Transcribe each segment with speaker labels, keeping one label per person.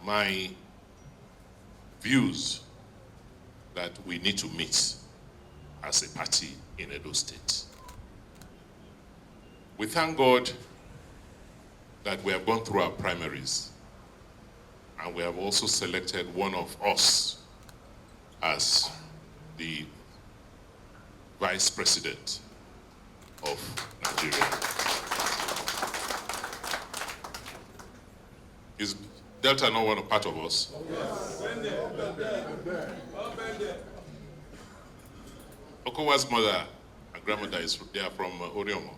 Speaker 1: my views that we need to meet as a party in Edo State. We thank God that we have gone through our primaries, and we have also selected one of us as the Vice President of Nigeria. Is Delta not one part of us? Yes. Okowa's mother and grandmother they are from Oriomo.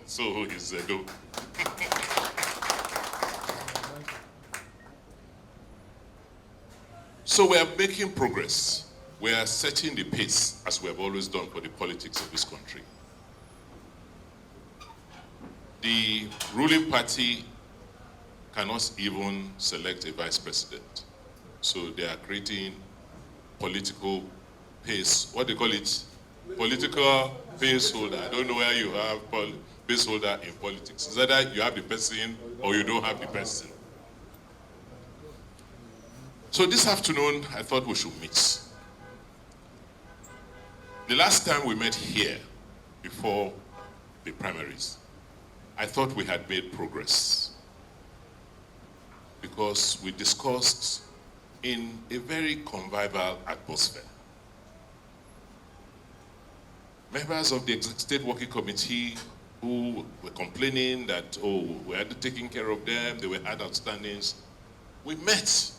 Speaker 1: So is Edo. So we are making progress. We are setting the pace, as we have always done for the politics of this country. The ruling party cannot even select a vice president. So they are creating political pace, what they call it? Political pace holder. I don't know where you have pace holder in politics. It's either you have the person or you don't have the person. So this afternoon, I thought we should meet. The last time we met here, before the primaries, I thought we had made progress because we discussed in a very convivial atmosphere. Members of the State Working Committee who were complaining that, oh, we hadn't taken care of them, they had outstandings, we met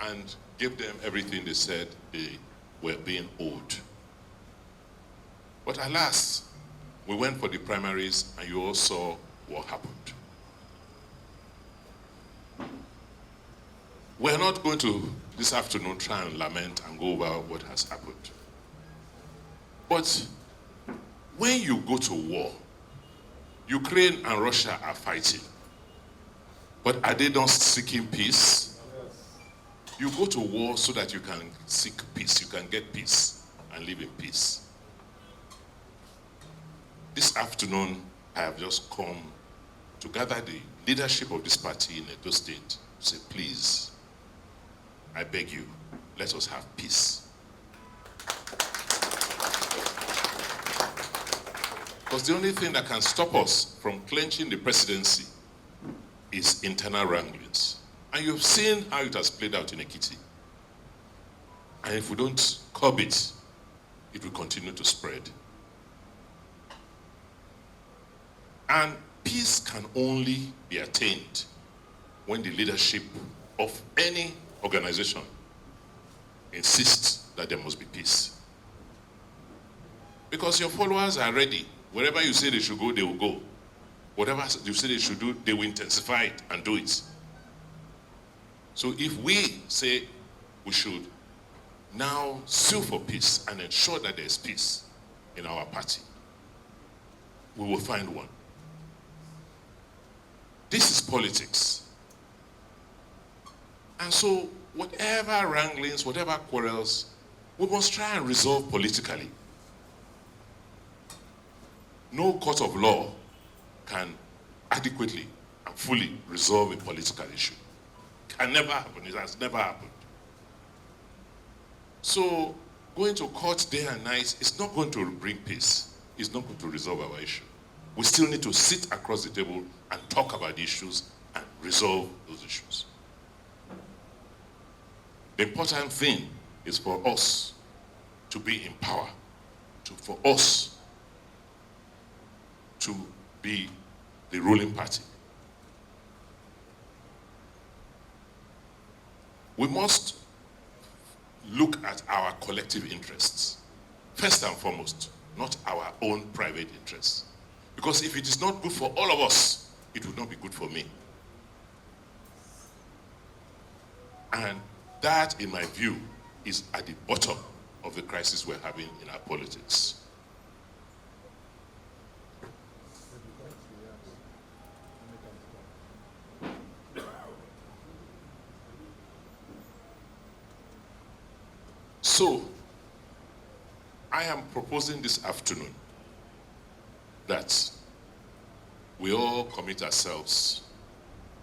Speaker 1: and gave them everything they said they were being owed. But alas, we went for the primaries and you all saw what happened. We're not going to, this afternoon, try and lament and go over what has happened. But when you go to war, Ukraine and Russia are fighting. But are they not seeking peace? You go to war so that you can seek peace, you can get peace and live in peace. This afternoon, I have just come to gather the leadership of this party in Edo State to say, please, I beg you, let us have peace. Because the only thing that can stop us from clenching the presidency is internal wranglings. And you've seen how it has played out in Ekiti. And if we don't curb it, it will continue to spread. And peace can only be attained when the leadership of any organization insists that there must be peace. Because your followers are ready. Wherever you say they should go, they will go. Whatever you say they should do, they will intensify it and do it. So if we say we should now sue for peace and ensure that there is peace in our party, we will find one. This is politics. And so whatever wranglings, whatever quarrels, we must try and resolve politically. No court of law can adequately and fully resolve a political issue. It can never happen. It has never happened. So going to court day and night is not going to bring peace. It's not going to resolve our issue. We still need to sit across the table and talk about the issues and resolve those issues. The important thing is for us to be in power, for us to be the ruling party. We must look at our collective interests, first and foremost, not our own private interests. Because if it is not good for all of us, it will not be good for me. And that, in my view, is at the bottom of the crisis we're having in our politics. So, I am proposing this afternoon that we all commit ourselves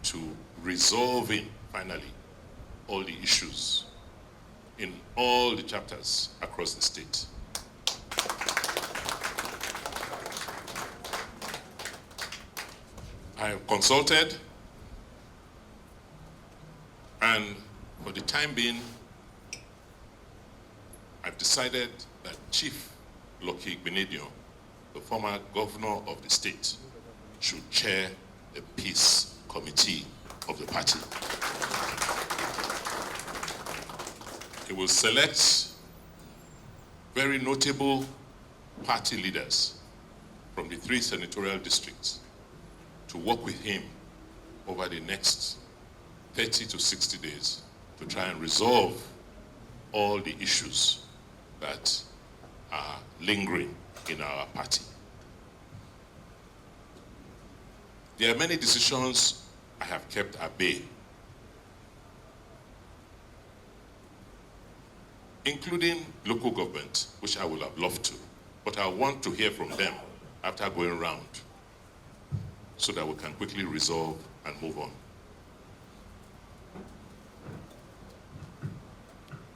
Speaker 1: to resolving, finally, all the issues in all the chapters across the state. I have consulted, and for the time being, I've decided that Chief Loki Benigno, the former governor of the state, should chair the peace committee of the party. He will select very notable party leaders from the 3 senatorial districts to work with him over the next 30 to 60 days to try and resolve all the issues that are lingering in our party. There are many decisions I have kept at bay, including local government, which I would have loved to, but I want to hear from them after going round so that we can quickly resolve and move on.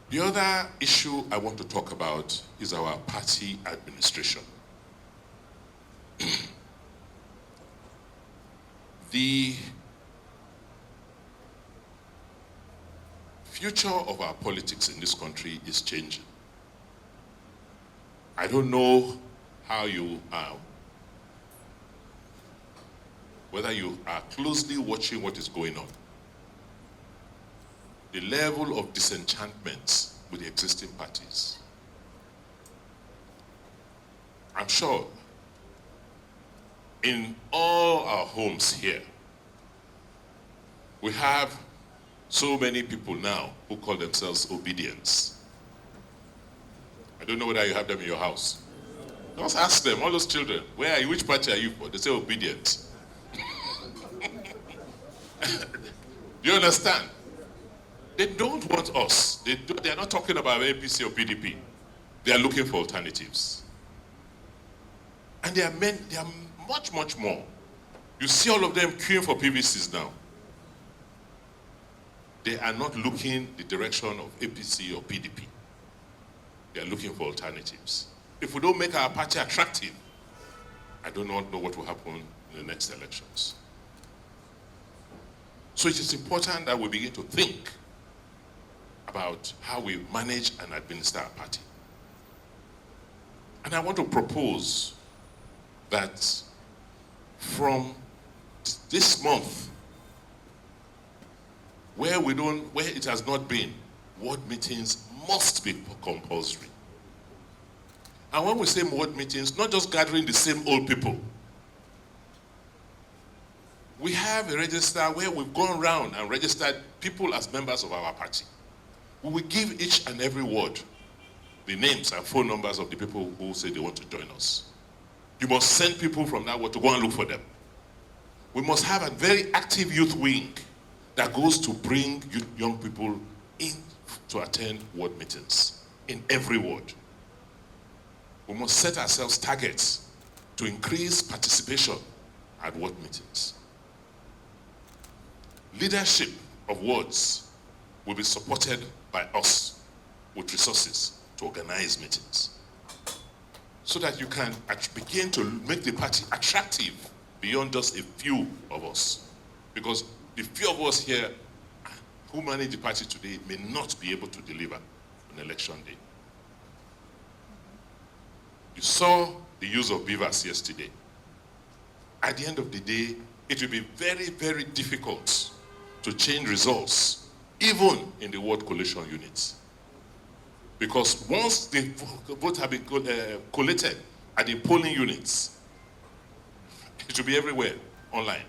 Speaker 1: The other issue I want to talk about is our party administration. The future of our politics in this country is changing. I don't know how you are, whether you are closely watching what is going on. The level of disenchantment with the existing parties. I'm sure in all our homes here, we have so many people now who call themselves obedience. I don't know whether you have them in your house. Just ask them, all those children, where are you, which party are you for? They say obedient. Do you understand? They don't want us. They are not talking about APC or PDP. They are looking for alternatives. And they are much, much more. You see all of them queuing for PVCs now. They are not looking the direction of APC or PDP. They are looking for alternatives. If we don't make our party attractive, I do not know what will happen in the next elections. So it is important that we begin to think about how we manage and administer our party. And I want to propose that from this month, where it has not been, ward meetings must be compulsory. And when we say ward meetings, not just gathering the same old people. We have a register where we've gone around and registered people as members of our party. We will give each and every ward the names and phone numbers of the people who say they want to join us. You must send people from that ward to go and look for them. We must have a very active youth wing that goes to bring young people in to attend ward meetings in every ward. We must set ourselves targets to increase participation at ward meetings. Leadership of wards will be supported by us with resources to organize meetings so that you can begin to make the party attractive beyond just a few of us. Because the few of us here who manage the party today may not be able to deliver on election day. You saw the use of beavers yesterday. At the end of the day, it will be very, very difficult to change results, even in the ward collation units. Because once the votes have been collated at the polling units, it will be everywhere online,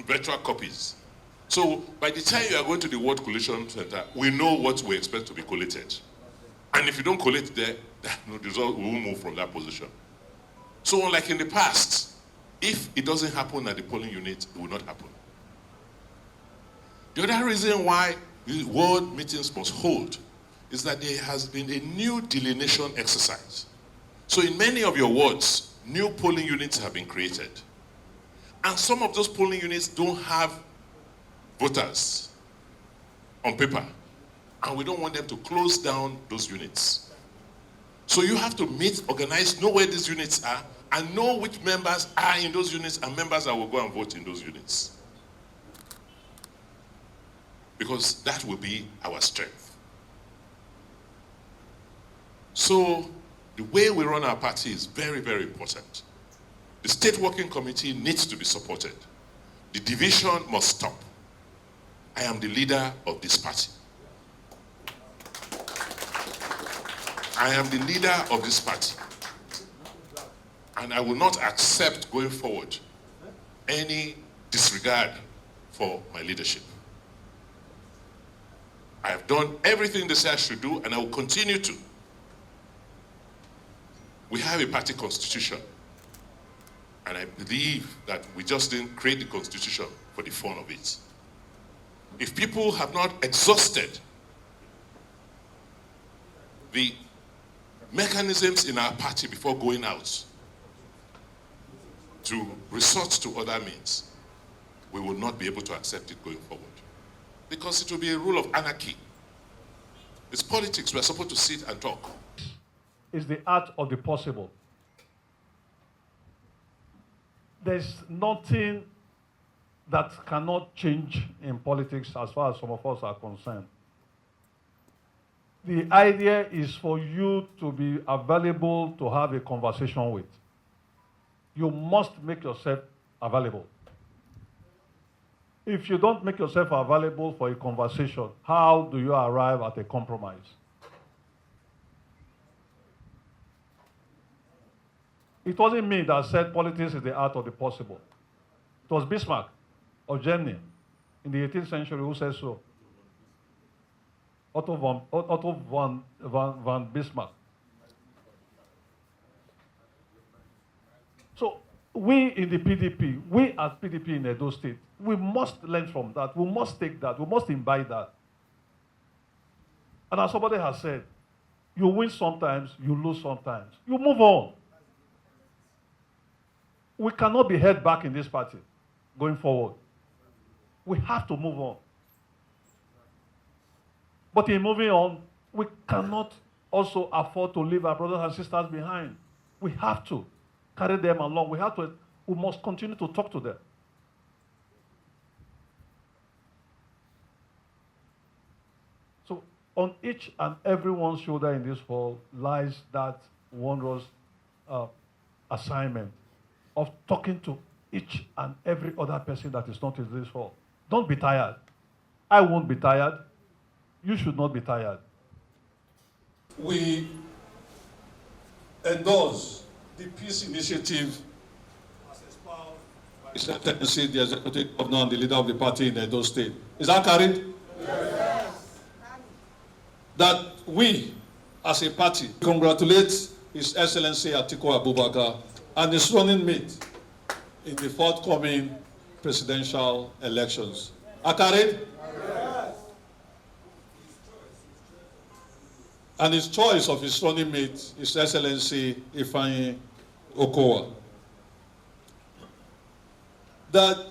Speaker 1: virtual copies. So by the time you are going to the ward collation center, we know what we expect to be collated. And if you don't collect there, the result will move from that position. So unlike in the past, if it doesn't happen at the polling unit, it will not happen. The other reason why the ward meetings must hold is that there has been a new delineation exercise. So in many of your wards, new polling units have been created. And some of those polling units don't have voters on paper, and we don't want them to close down those units. So you have to meet, organize, know where these units are, and know which members are in those units and members that will go and vote in those units. Because that will be our strength. So the way we run our party is very, very important. The state working committee needs to be supported. The division must stop. I am the leader of this party. I am the leader of this party. And I will not accept going forward any disregard for my leadership. I have done everything they say I should do, and I will continue to. We have a party constitution, and I believe that we just didn't create the constitution for the fun of it. If people have not exhausted the mechanisms in our party before going out to resort to other means, we will not be able to accept it going forward. Because it will be a rule of anarchy. It's politics. We're supposed to sit and talk.
Speaker 2: It's the art of the possible. There's nothing that cannot change in politics as far as some of us are concerned. The idea is for you to be available to have a conversation with. You must make yourself available. If you don't make yourself available for a conversation, how do you arrive at a compromise? It wasn't me that said politics is the art of the possible. It was Bismarck of Germany in the 18th century who said so. Otto von Bismarck. So we in the PDP, we as PDP in Edo State, we must learn from that. We must take that. We must imbibe that. And as somebody has said, you win sometimes, you lose sometimes. You move on. We cannot be held back in this party going forward. We have to move on. But in moving on, we cannot also afford to leave our brothers and sisters behind. We have to carry them along. We must continue to talk to them. So on each and everyone's shoulder in this hall lies that wondrous assignment of talking to each and every other person that is not in this hall. Don't be tired. I won't be tired. You should not be tired.
Speaker 3: We endorse the peace initiative as espoused by His Excellency, the Executive Governor and the leader of the party in Edo State. Is that carried? Yes. That we, as a party, congratulate His Excellency Atiku Abubakar and his running mate in the forthcoming presidential elections. Are carried? Yes. And his choice of his running mate, His Excellency Ifeanyi Okowa. That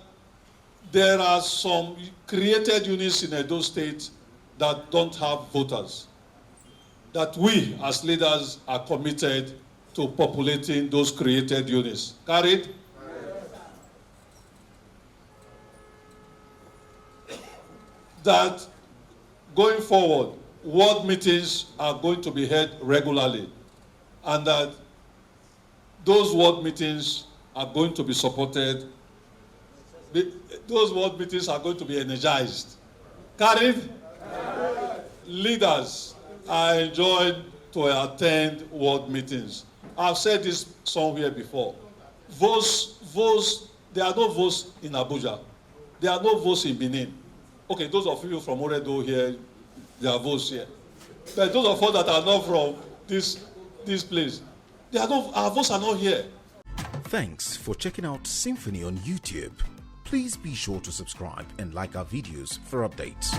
Speaker 3: there are some created units in Edo State that don't have voters. That we, as leaders, are committed to populating those created units. Carried? Yes. That going forward, ward meetings are going to be held regularly, and that those ward meetings are going to be supported. Those ward meetings are going to be energized. Carried? Yes. Leaders are enjoined to attend ward meetings. I've said this somewhere before. Votes, there are no votes in Abuja. There are no votes in Benin. Okay, those of you from Oredo here, there are votes here. But those of us that are not from this place, our votes are not here.
Speaker 4: Thanks for checking out SYMFONI on YouTube. Please be sure to subscribe and like our videos for updates.